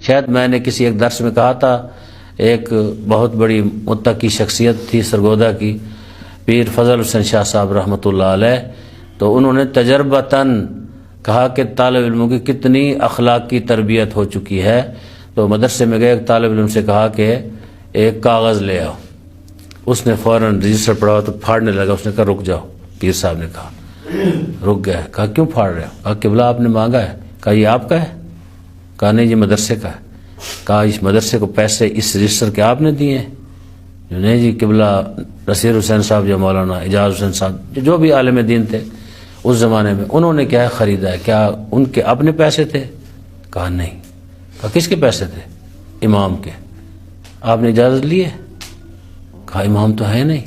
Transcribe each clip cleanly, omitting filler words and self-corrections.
شاید میں نے کسی ایک درس میں کہا تھا، ایک بہت بڑی متقی شخصیت تھی سرگودا کی، پیر فضل حسین شاہ صاحب رحمۃ اللہ علیہ، تو انہوں نے تجربتاً کہا کہ طالب علموں کی کتنی اخلاقی تربیت ہو چکی ہے۔ تو مدرسے میں گئے، ایک طالب علم سے کہا کہ ایک کاغذ لے آؤ، اس نے فوراً رجسٹر پڑھا تو پھاڑنے لگا۔ اس نے کہا رک جاؤ، پیر صاحب نے کہا رک گیا۔ کہا کیوں پھاڑ رہے ہو؟ کہا قبلہ آپ نے مانگا ہے۔ کہا یہ آپ کا ہے؟ کہا نہیں، یہ مدرسے کا ہے۔ کہا اس مدرسے کو پیسے اس رجسٹر کے آپ نے دیے ہیں؟ نہیں جی، قبلہ نصیر حسین صاحب جو مولانا اعجاز حسین صاحب جو بھی عالم دین تھے اس زمانے میں، انہوں نے کیا خریدا ہے؟ کیا ان کے اپنے پیسے تھے؟ کہا نہیں۔ کہا کس کے پیسے تھے؟ امام کے۔ آپ نے اجازت لی ہے؟ کہا امام تو ہے نہیں۔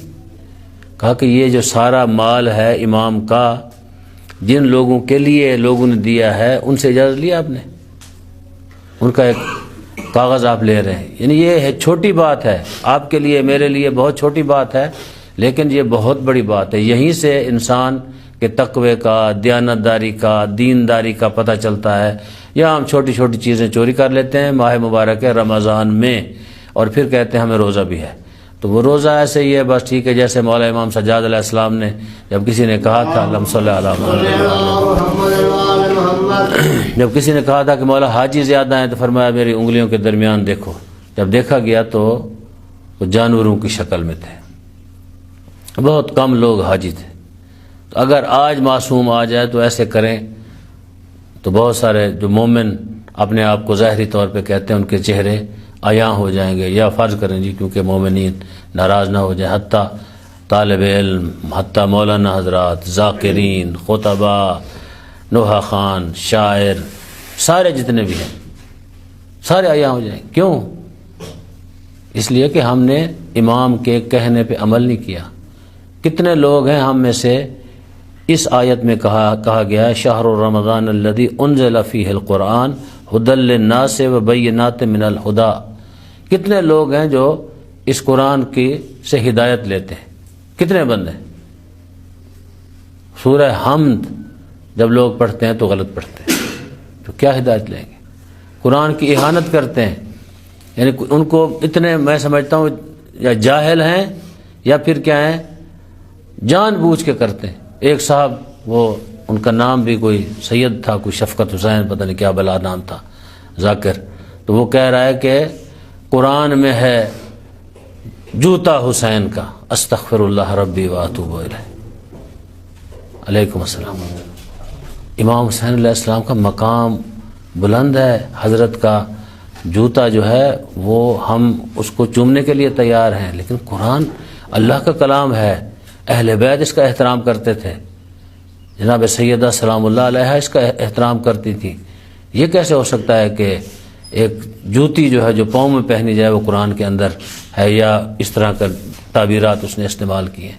کہا کہ یہ جو سارا مال ہے امام کا، جن لوگوں کے لیے لوگوں نے دیا ہے ان سے اجازت لی آپ نے؟ ان کا ایک کاغذ آپ لے رہے ہیں، یعنی یہ ہے چھوٹی بات ہے آپ کے لیے، میرے لیے بہت چھوٹی بات ہے، لیکن یہ بہت بڑی بات ہے۔ یہیں سے انسان کے تقوی کا، دیانتداری کا، دینداری کا پتہ چلتا ہے۔ یا ہم چھوٹی چھوٹی چیزیں چوری کر لیتے ہیں ماہ مبارک رمضان میں، اور پھر کہتے ہیں ہمیں روزہ بھی ہے۔ تو وہ روزہ ایسے ہی ہے بس، ٹھیک ہے، جیسے مولا امام سجاد علیہ السلام نے جب کسی نے کہا تھا اللہم صلی علی محمد، جب کسی نے کہا تھا کہ مولا حاجی زیادہ ہیں تو فرمایا میری انگلیوں کے درمیان دیکھو۔ جب دیکھا گیا تو وہ جانوروں کی شکل میں تھے، بہت کم لوگ حاجی تھے۔ تو اگر آج معصوم آ جائے تو ایسے کریں تو بہت سارے جو مومن اپنے آپ کو ظاہری طور پہ کہتے ہیں ان کے چہرے عیاں ہو جائیں گے، یا فرض کریں جی کیونکہ مومنین ناراض نہ ہو جائیں، حتیٰ طالب علم، حتیٰ مولانا حضرات، ذاکرین، خطبہ، نوحہ خان، شاعر، سارے جتنے بھی ہیں سارے عیاں ہو جائیں۔ کیوں؟ اس لیے کہ ہم نے امام کے کہنے پہ عمل نہیں کیا۔ کتنے لوگ ہیں ہم میں سے، اس آیت میں کہا گیا ہے شہر رمضان الذی انزل فیہ القرآن ھدی للناس وبینات من الہدی۔ کتنے لوگ ہیں جو اس قرآن کی سے ہدایت لیتے ہیں؟ کتنے بندے؟ سورہ حمد جب لوگ پڑھتے ہیں تو غلط پڑھتے ہیں، تو کیا ہدایت لیں گے؟ قرآن کی اہانت کرتے ہیں، یعنی ان کو اتنے، میں سمجھتا ہوں یا جاہل ہیں یا پھر کیا ہیں، جان بوجھ کے کرتے ہیں۔ ایک صاحب، وہ ان کا نام بھی کوئی سید تھا، کوئی شفقت حسین، پتہ نہیں کیا بلا نام تھا، ذاکر، تو وہ کہہ رہا ہے کہ قرآن میں ہے جوتا حسین کا، استغفر اللہ ربی واتوب الیہ۔ علیکم السلام۔ امام حسین علیہ السلام کا مقام بلند ہے، حضرت کا جوتا جو ہے وہ ہم اس کو چومنے کے لیے تیار ہیں، لیکن قرآن اللہ کا کلام ہے، اہل بیت اس کا احترام کرتے تھے، جناب سیدہ سلام اللہ علیہ اس کا احترام کرتی تھی۔ یہ کیسے ہو سکتا ہے کہ ایک جوتی جو ہے جو پاؤں میں پہنی جائے وہ قرآن کے اندر ہے، یا اس طرح کا تعبیرات اس نے استعمال کی ہیں؟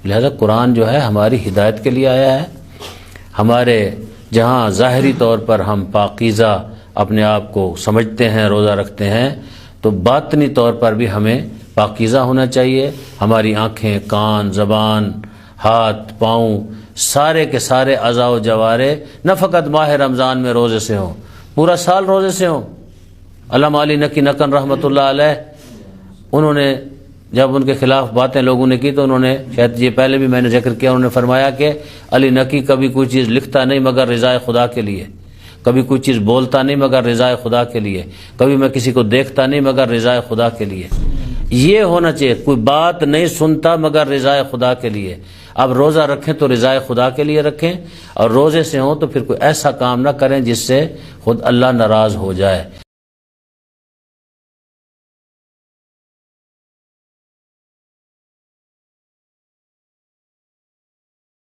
لہذا قرآن جو ہے ہماری ہدایت کے لیے آیا ہے۔ ہمارے جہاں ظاہری طور پر ہم پاکیزہ اپنے آپ کو سمجھتے ہیں، روزہ رکھتے ہیں، تو باطنی طور پر بھی ہمیں پاکیزہ ہونا چاہیے۔ ہماری آنکھیں، کان، زبان، ہاتھ، پاؤں، سارے کے سارے اعضاء و جوارے نہ فقط ماہ رمضان میں روزے سے ہوں، پورا سال روزے سے ہوں۔ علامہ علی نقی نقن رحمۃ اللہ علیہ، انہوں نے جب ان کے خلاف باتیں لوگوں نے کی تو انہوں نے، شاید یہ پہلے بھی میں نے ذکر کیا، انہوں نے فرمایا کہ علی نقی کبھی کوئی چیز لکھتا نہیں مگر رضائے خدا کے لیے، کبھی کوئی چیز بولتا نہیں مگر رضائے خدا کے لیے، کبھی میں کسی کو دیکھتا نہیں مگر رضائے خدا کے لیے۔ یہ ہونا چاہیے، کوئی بات نہیں سنتا مگر رضائے خدا کے لیے۔ اب روزہ رکھیں تو رضائے خدا کے لیے رکھیں، اور روزے سے ہوں تو پھر کوئی ایسا کام نہ کریں جس سے خود اللہ ناراض ہو جائے۔